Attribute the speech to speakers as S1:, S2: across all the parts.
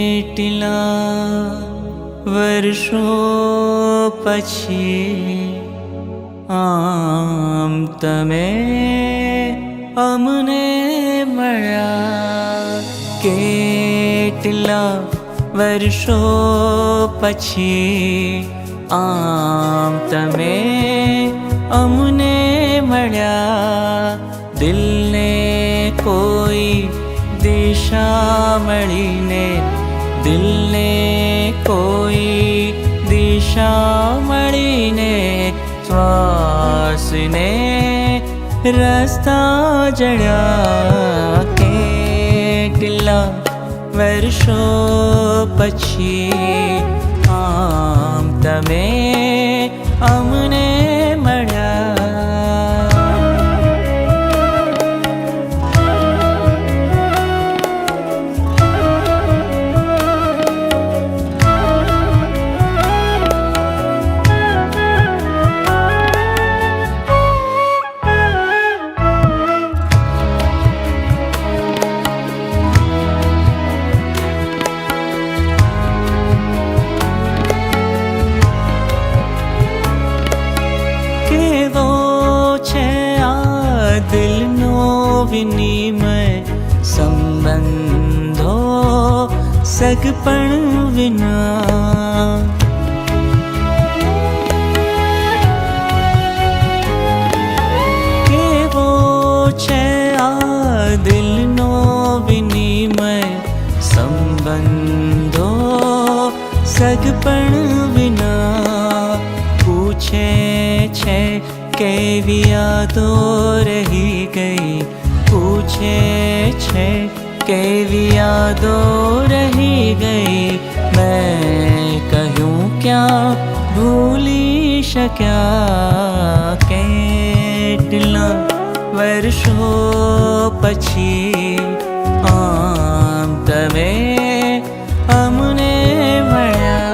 S1: કેટલા વર્ષો પછી આમ તમે અમને મળ્યા. કેટલા વર્ષો પછી આમ તમે અમને મળ્યા. દિલને કોઈ દિશા મળીને, દિલને કોઈ દિશા મળીને, શ્વાસને રસ્તા જડ્યા. કેટલા વર્ષો પછી આમ તમે અમને મળ્યા. દિલનો વિનિમય સંબંધો સગપણ વિના. કેવો છે આ દિલનો વિનિમય સંબંધો સગપણ વિના. પૂછે છે કેવી યાદો રહી ગઈ, પૂછે છે કેવી યાદો રહી ગઈ. મેં કહ્યું ક્યાં ભૂલી શક્યા. કેટલા વર્ષો પછી આમ તમે અમને મળ્યા.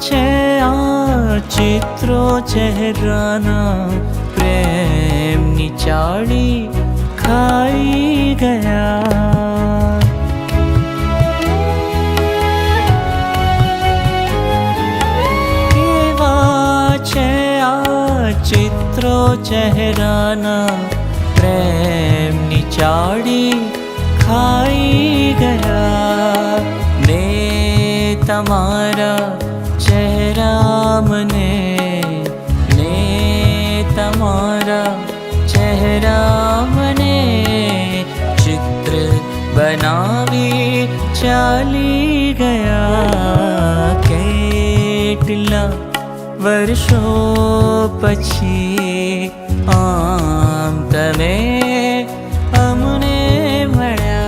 S1: છે આ ચિત્રો ચહેરાના પ્રેમની ચાળી ખાઈ ગયા. કેવા છે આ ચિત્રો ચહેરાના પ્રેમની ચાળી ખાઈ ગયા. ને તમારા ચહેરા મને, ને તમારા ચહેરા મને ચિત્ર બનાવી ચાલી ગયા. કેટલા વર્ષો પછી આમ તમે અમને મળ્યા.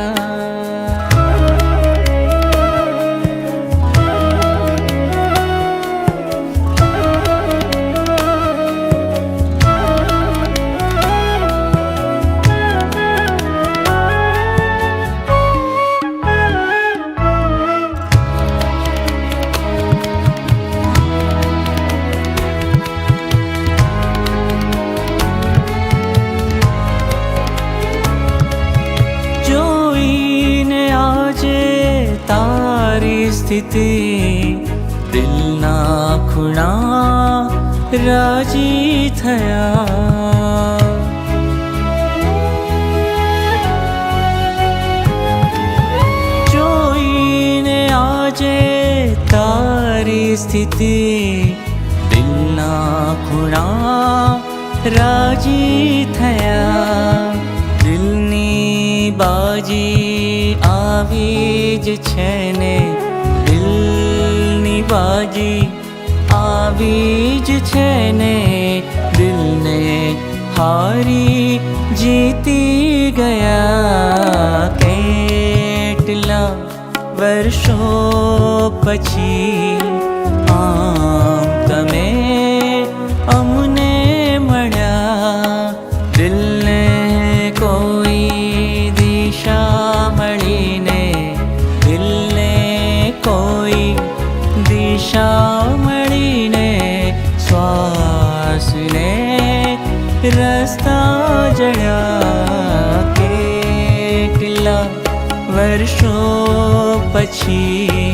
S1: તારી સ્થિતિ દિલના ખૂણા રાજી થયા. જોઈને આજે તારી સ્થિતિ દિલના ખૂણા રાજી થયા. દિલની બાજી આવી જ છે ને, દિલની બાજી આવી જ છે ને. દિલને હારી જીતી ગયા કેટલા વર્ષો પછી આમ તમે અમને મળ્યા દિલને કોઈ દિશા મળીને દિલને કોઈ દિશા મળીને શ્વાસને રસ્તા જડ્યા કેટલા વર્ષો પછી